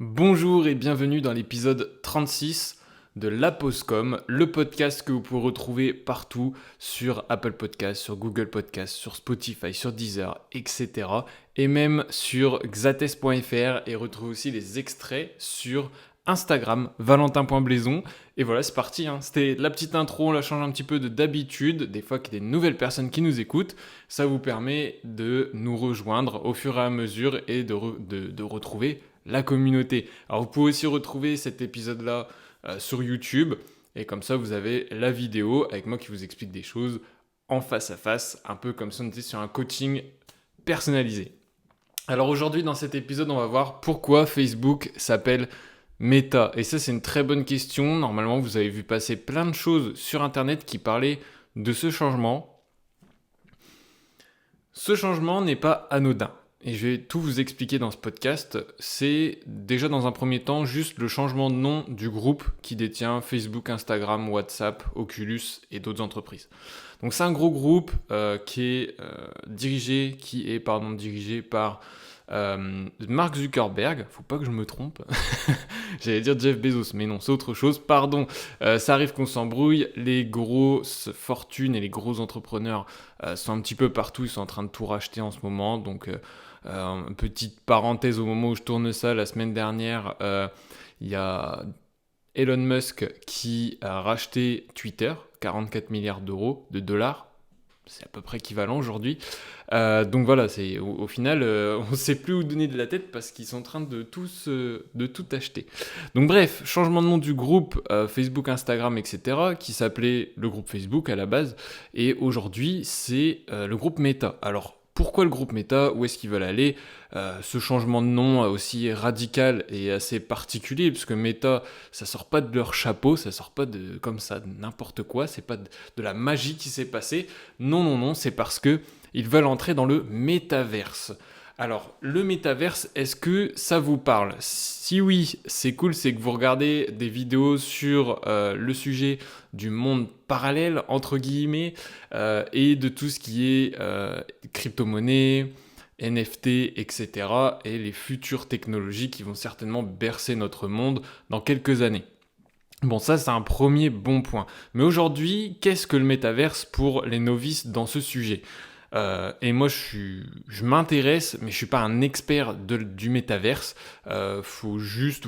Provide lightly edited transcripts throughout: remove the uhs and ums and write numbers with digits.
Bonjour et bienvenue dans l'épisode 36 de La Pausecom, le podcast que vous pouvez retrouver partout sur Apple Podcasts, sur Google Podcasts, sur Spotify, sur Deezer, etc. Et même sur xates.fr et retrouver aussi les extraits sur Instagram, valentin.blaison. Et voilà, c'est parti, C'était la petite intro, on la change un petit peu de d'habitude, des fois qu'il y a des nouvelles personnes qui nous écoutent. Ça vous permet de nous rejoindre au fur et à mesure et de retrouver la communauté. Alors vous pouvez aussi retrouver cet épisode-là sur YouTube et comme ça vous avez la vidéo avec moi qui vous explique des choses en face à face, un peu comme si on était sur un coaching personnalisé. Alors aujourd'hui dans cet épisode on va voir pourquoi Facebook s'appelle Meta. Et ça c'est une très bonne question. Normalement vous avez vu passer plein de choses sur internet qui parlaient de ce changement. Ce changement n'est pas anodin. Et je vais tout vous expliquer dans ce podcast. C'est déjà dans un premier temps juste le changement de nom du groupe qui détient Facebook, Instagram, WhatsApp, Oculus et d'autres entreprises. Donc c'est un gros groupe qui est dirigé par Mark Zuckerberg. Faut pas que je me trompe. J'allais dire Jeff Bezos, mais non, c'est autre chose. Pardon. Ça arrive qu'on s'embrouille. Les grosses fortunes et les gros entrepreneurs sont un petit peu partout. Ils sont en train de tout racheter en ce moment. Donc petite parenthèse au moment où je tourne ça, la semaine dernière, il y a Elon Musk qui a racheté Twitter, 44 milliards de dollars. C'est à peu près équivalent aujourd'hui. Donc voilà, au final, on ne sait plus où donner de la tête parce qu'ils sont en train de tout acheter. Donc bref, changement de nom du groupe Facebook, Instagram, etc. qui s'appelait le groupe Facebook à la base. Et aujourd'hui, c'est le groupe Meta. Alors, pourquoi le groupe Meta? Où est-ce qu'ils veulent aller? Ce changement de nom aussi radical et assez particulier, puisque Meta, ça sort pas de leur chapeau, ça sort pas de comme ça, de n'importe quoi, c'est pas de la magie qui s'est passée. Non, c'est parce que ils veulent entrer dans le métaverse. Alors, le métaverse, est-ce que ça vous parle? Si oui, c'est cool, c'est que vous regardez des vidéos sur le sujet du monde parallèle, entre guillemets, et de tout ce qui est crypto-monnaie, NFT, etc. et les futures technologies qui vont certainement bercer notre monde dans quelques années. Bon, ça, c'est un premier bon point. Mais aujourd'hui, qu'est-ce que le métaverse pour les novices dans ce sujet? Et moi, je m'intéresse, mais je suis pas un expert du métaverse. Faut juste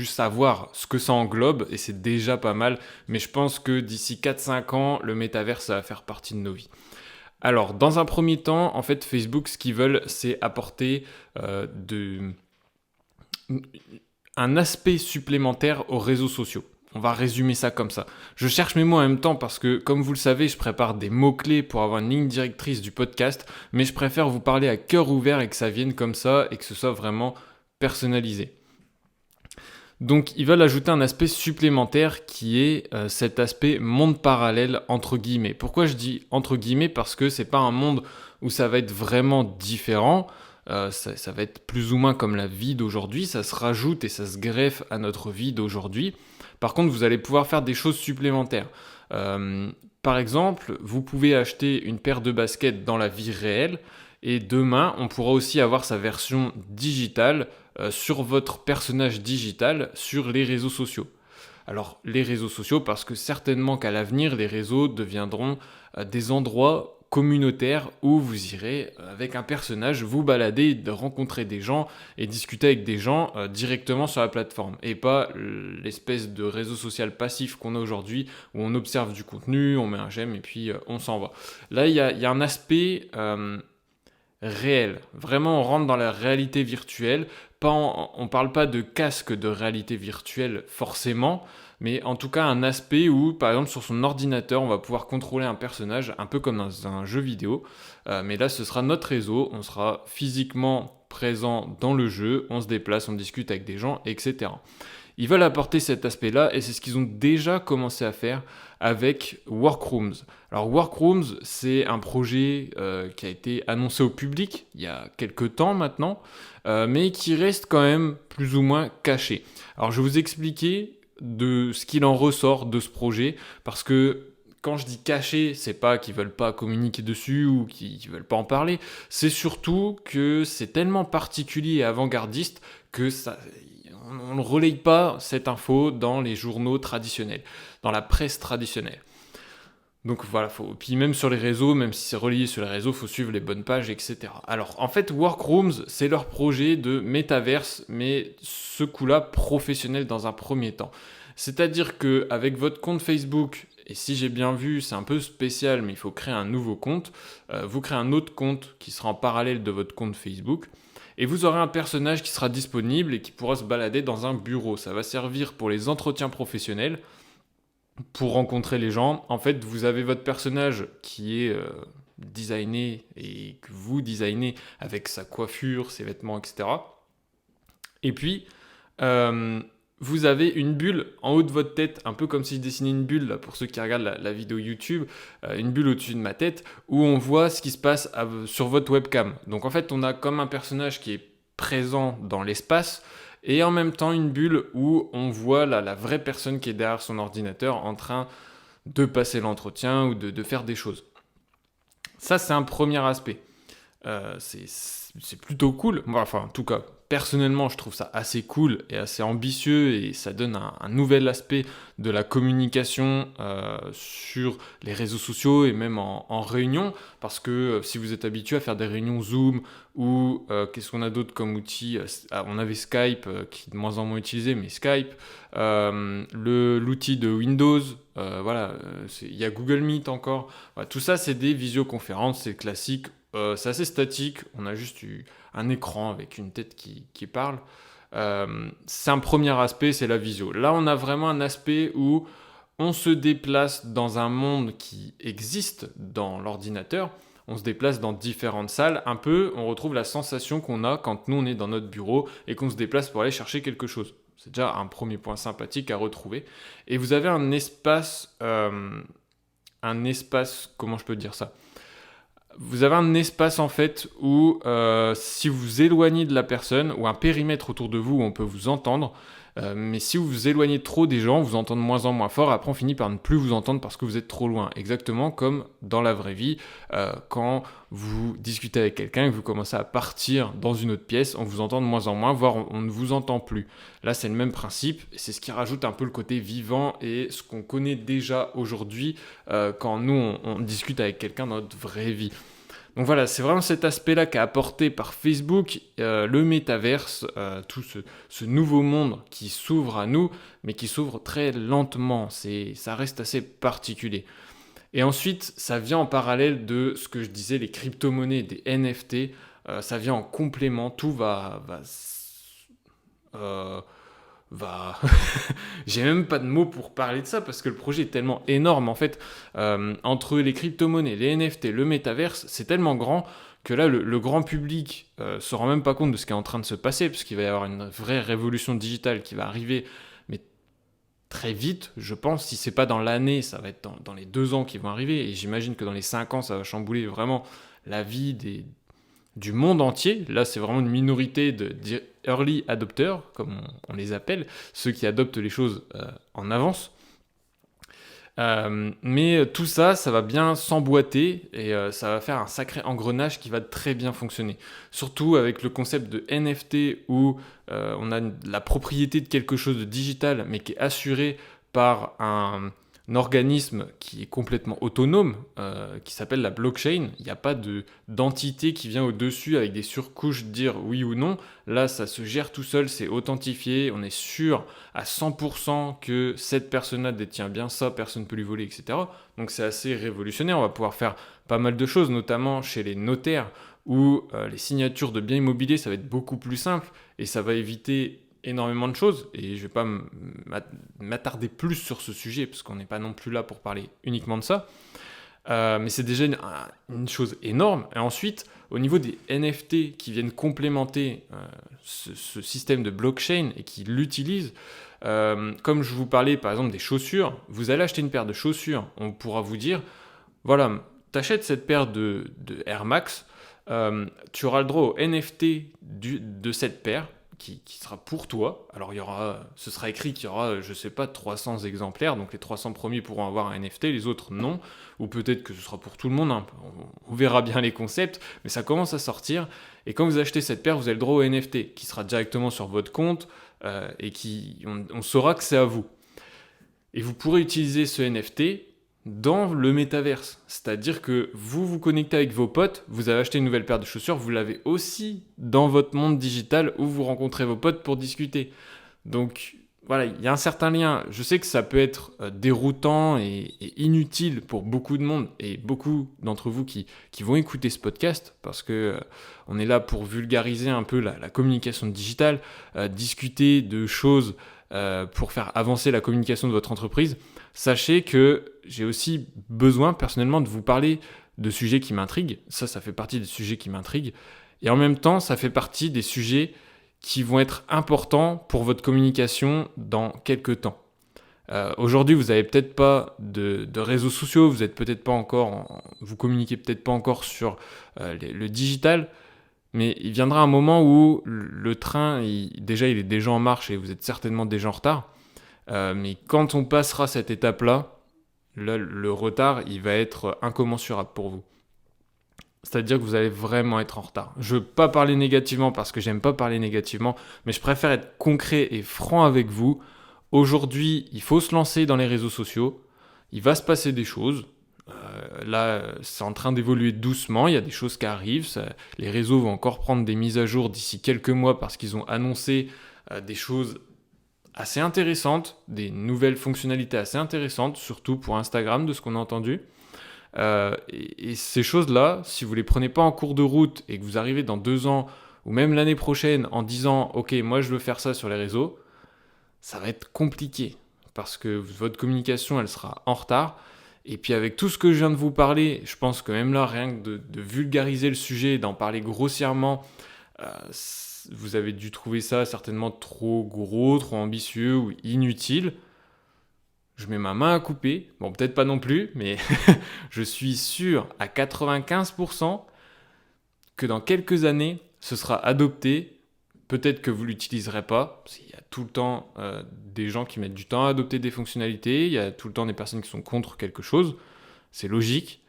savoir ce que ça englobe, et c'est déjà pas mal. Mais je pense que d'ici 4-5 ans, le métaverse, ça va faire partie de nos vies. Alors, dans un premier temps, en fait, Facebook, ce qu'ils veulent, c'est apporter un aspect supplémentaire aux réseaux sociaux. On va résumer ça comme ça. Je cherche mes mots en même temps parce que, comme vous le savez, je prépare des mots-clés pour avoir une ligne directrice du podcast, mais je préfère vous parler à cœur ouvert et que ça vienne comme ça et que ce soit vraiment personnalisé. Donc ils veulent ajouter un aspect supplémentaire qui est cet aspect monde parallèle entre guillemets. Pourquoi je dis entre guillemets? Parce que c'est pas un monde où ça va être vraiment différent. Ça va être plus ou moins comme la vie d'aujourd'hui, ça se rajoute et ça se greffe à notre vie d'aujourd'hui. Par contre, vous allez pouvoir faire des choses supplémentaires. Par exemple, vous pouvez acheter une paire de baskets dans la vie réelle et demain, on pourra aussi avoir sa version digitale sur votre personnage digital sur les réseaux sociaux. Alors, les réseaux sociaux, parce que certainement qu'à l'avenir, les réseaux deviendront des endroits communautaires où vous irez avec un personnage vous balader, rencontrer des gens et discuter avec des gens directement sur la plateforme et pas l'espèce de réseau social passif qu'on a aujourd'hui où on observe du contenu, on met un j'aime et puis on s'en va. Là, il y a un aspect réel. Vraiment, on rentre dans la réalité virtuelle. On ne parle pas de casque de réalité virtuelle forcément, mais en tout cas un aspect où, par exemple, sur son ordinateur, on va pouvoir contrôler un personnage, un peu comme dans un jeu vidéo. Mais là, ce sera notre réseau, on sera physiquement présent dans le jeu, on se déplace, on discute avec des gens, etc. Ils veulent apporter cet aspect-là et c'est ce qu'ils ont déjà commencé à faire avec Workrooms. Alors Workrooms, c'est un projet qui a été annoncé au public il y a quelques temps maintenant, mais qui reste quand même plus ou moins caché. Alors je vais vous expliquer de ce qu'il en ressort de ce projet, parce que quand je dis caché, c'est pas qu'ils veulent pas communiquer dessus ou qu'ils veulent pas en parler, c'est surtout que c'est tellement particulier et avant-gardiste on ne relaye pas cette info dans les journaux traditionnels, dans la presse traditionnelle. Donc voilà, puis même sur les réseaux, même si c'est relayé sur les réseaux, il faut suivre les bonnes pages, etc. Alors en fait, Workrooms, c'est leur projet de métaverse, mais ce coup-là professionnel dans un premier temps. C'est-à-dire qu'avec votre compte Facebook, et si j'ai bien vu, c'est un peu spécial, mais il faut créer un nouveau compte, vous créez un autre compte qui sera en parallèle de votre compte Facebook, et vous aurez un personnage qui sera disponible et qui pourra se balader dans un bureau. Ça va servir pour les entretiens professionnels, pour rencontrer les gens. En fait, vous avez votre personnage qui est designé et que vous designez avec sa coiffure, ses vêtements, etc. Et puis, vous avez une bulle en haut de votre tête, un peu comme si je dessinais une bulle, là, pour ceux qui regardent la vidéo YouTube, une bulle au-dessus de ma tête, où on voit ce qui se passe sur votre webcam. Donc en fait, on a comme un personnage qui est présent dans l'espace, et en même temps une bulle où on voit la vraie personne qui est derrière son ordinateur en train de passer l'entretien ou de faire des choses. Ça, c'est un premier aspect. C'est plutôt cool. Enfin, en tout cas, personnellement, je trouve ça assez cool et assez ambitieux et ça donne un nouvel aspect de la communication sur les réseaux sociaux et même en réunion. Parce que si vous êtes habitué à faire des réunions Zoom ou qu'est-ce qu'on a d'autre comme outil, on avait Skype qui est de moins en moins utilisé, mais Skype, l'outil de Windows, voilà, il y a Google Meet encore. Voilà, tout ça, c'est des visioconférences, c'est classique. C'est assez statique, on a juste un écran avec une tête qui parle. C'est un premier aspect, c'est la visio. Là, on a vraiment un aspect où on se déplace dans un monde qui existe dans l'ordinateur. On se déplace dans différentes salles. Un peu, on retrouve la sensation qu'on a quand nous, on est dans notre bureau et qu'on se déplace pour aller chercher quelque chose. C'est déjà un premier point sympathique à retrouver. Et vous avez un espace, comment je peux dire ça ? Vous avez un espace en fait où si vous vous éloignez de la personne, ou un périmètre autour de vous où on peut vous entendre, mais si vous vous éloignez trop des gens, vous entendez de moins en moins fort, après on finit par ne plus vous entendre parce que vous êtes trop loin. Exactement comme dans la vraie vie, quand vous discutez avec quelqu'un et que vous commencez à partir dans une autre pièce, on vous entend de moins en moins, voire on ne vous entend plus. Là c'est le même principe, c'est ce qui rajoute un peu le côté vivant et ce qu'on connaît déjà aujourd'hui quand nous on discute avec quelqu'un dans notre vraie vie. Donc voilà, c'est vraiment cet aspect-là qu'a apporté par Facebook le métaverse, tout ce nouveau monde qui s'ouvre à nous, mais qui s'ouvre très lentement. Ça reste assez particulier. Et ensuite, ça vient en parallèle de ce que je disais, les crypto-monnaies, des NFT. Ça vient en complément. Tout va j'ai même pas de mots pour parler de ça parce que le projet est tellement énorme en fait. Entre les crypto-monnaies, les NFT, le métaverse, c'est tellement grand que là le grand public se rend même pas compte de ce qui est en train de se passer, puisqu'il va y avoir une vraie révolution digitale qui va arriver, mais très vite, je pense. Si c'est pas dans l'année, ça va être dans les 2 ans qui vont arriver, et j'imagine que dans les 5 ans, ça va chambouler vraiment la vie du monde entier. Là, c'est vraiment une minorité de early adopters, comme on les appelle, ceux qui adoptent les choses en avance. Mais tout ça, ça va bien s'emboîter et ça va faire un sacré engrenage qui va très bien fonctionner. Surtout avec le concept de NFT où on a la propriété de quelque chose de digital, mais qui est assuré par un organisme qui est complètement autonome, qui s'appelle la blockchain. Il n'y a pas d'entité qui vient au-dessus avec des surcouches dire oui ou non. Là, ça se gère tout seul, c'est authentifié, on est sûr à 100% que cette personne-là détient bien ça, personne ne peut lui voler, etc. Donc c'est assez révolutionnaire, on va pouvoir faire pas mal de choses, notamment chez les notaires, où les signatures de biens immobiliers, ça va être beaucoup plus simple, et ça va éviter énormément de choses, et je ne vais pas m'attarder plus sur ce sujet, parce qu'on n'est pas non plus là pour parler uniquement de ça, mais c'est déjà une chose énorme. Et ensuite, au niveau des NFT qui viennent complémenter ce système de blockchain et qui l'utilisent, comme je vous parlais par exemple des chaussures, vous allez acheter une paire de chaussures, on pourra vous dire, voilà, t'achètes cette paire de Air Max, tu auras le droit au NFT de cette paire, qui sera pour toi. Alors ce sera écrit qu'il y aura, je sais pas, 300 exemplaires, donc les 300 premiers pourront avoir un NFT, les autres non, ou peut-être que ce sera pour tout le monde, hein. On verra bien les concepts, mais ça commence à sortir, et quand vous achetez cette paire, vous avez le droit au NFT, qui sera directement sur votre compte, et on saura que c'est à vous. Et vous pourrez utiliser ce NFT dans le métaverse. C'est-à-dire que vous vous connectez avec vos potes, vous avez acheté une nouvelle paire de chaussures, vous l'avez aussi dans votre monde digital où vous rencontrez vos potes pour discuter. Donc voilà, il y a un certain lien. Je sais que ça peut être déroutant et inutile pour beaucoup de monde et beaucoup d'entre vous qui vont écouter ce podcast parce que on est là pour vulgariser un peu la communication digitale, discuter de choses pour faire avancer la communication de votre entreprise. Sachez que j'ai aussi besoin personnellement de vous parler de sujets qui m'intriguent. Ça fait partie des sujets qui m'intriguent. Et en même temps, ça fait partie des sujets qui vont être importants pour votre communication dans quelques temps. Aujourd'hui, vous n'avez peut-être pas de réseaux sociaux, vous êtes peut-être pas encore, vous communiquez peut-être pas encore sur le digital, mais il viendra un moment où le train, il est déjà en marche et vous êtes certainement déjà en retard. Mais quand on passera cette étape-là, le retard, il va être incommensurable pour vous. C'est-à-dire que vous allez vraiment être en retard. Je ne veux pas parler négativement parce que j'aime pas parler négativement, mais je préfère être concret et franc avec vous. Aujourd'hui, il faut se lancer dans les réseaux sociaux. Il va se passer des choses. Là, c'est en train d'évoluer doucement. Il y a des choses qui arrivent. Les réseaux vont encore prendre des mises à jour d'ici quelques mois parce qu'ils ont annoncé des choses assez intéressantes, des nouvelles fonctionnalités assez intéressantes, surtout pour Instagram, de ce qu'on a entendu. Et ces choses-là, si vous ne les prenez pas en cours de route et que vous arrivez dans 2 ans ou même l'année prochaine en disant « Ok, moi je veux faire ça sur les réseaux », ça va être compliqué parce que votre communication, elle sera en retard. Et puis avec tout ce que je viens de vous parler, je pense que même là, rien que de vulgariser le sujet, d'en parler grossièrement, vous avez dû trouver ça certainement trop gros, trop ambitieux ou inutile. Je mets ma main à couper, bon peut-être pas non plus, mais je suis sûr à 95% que dans quelques années, ce sera adopté. Peut-être que vous ne l'utiliserez pas, parce qu'il y a tout le temps des gens qui mettent du temps à adopter des fonctionnalités, il y a tout le temps des personnes qui sont contre quelque chose, c'est logique,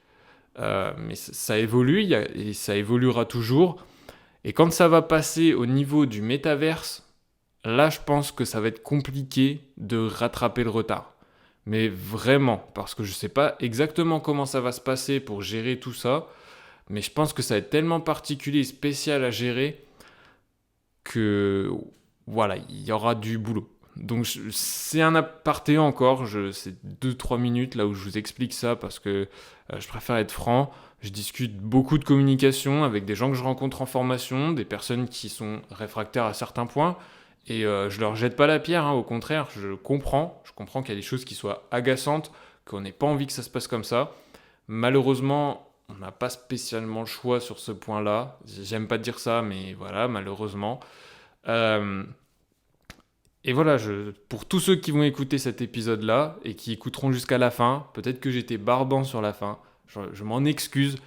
mais ça évolue et ça évoluera toujours. Et quand ça va passer au niveau du métaverse, là je pense que ça va être compliqué de rattraper le retard. Mais vraiment, parce que je ne sais pas exactement comment ça va se passer pour gérer tout ça, mais je pense que ça va être tellement particulier et spécial à gérer que voilà, il y aura du boulot. Donc c'est un aparté encore, c'est 2-3 minutes là où je vous explique ça parce que je préfère être franc. Je discute beaucoup de communication avec des gens que je rencontre en formation, des personnes qui sont réfractaires à certains points. Et je leur jette pas la pierre, hein, au contraire, je comprends qu'il y a des choses qui soient agaçantes, qu'on n'ait pas envie que ça se passe comme ça. Malheureusement, on n'a pas spécialement le choix sur ce point-là. J'aime pas dire ça, mais voilà, malheureusement. Et voilà, pour tous ceux qui vont écouter cet épisode-là et qui écouteront jusqu'à la fin, peut-être que j'étais barbant sur la fin, je m'en excuse.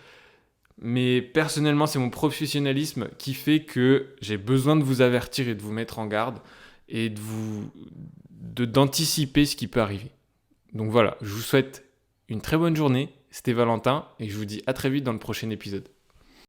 Mais personnellement, c'est mon professionnalisme qui fait que j'ai besoin de vous avertir et de vous mettre en garde et d'anticiper ce qui peut arriver. Donc voilà, je vous souhaite une très bonne journée. C'était Valentin et je vous dis à très vite dans le prochain épisode.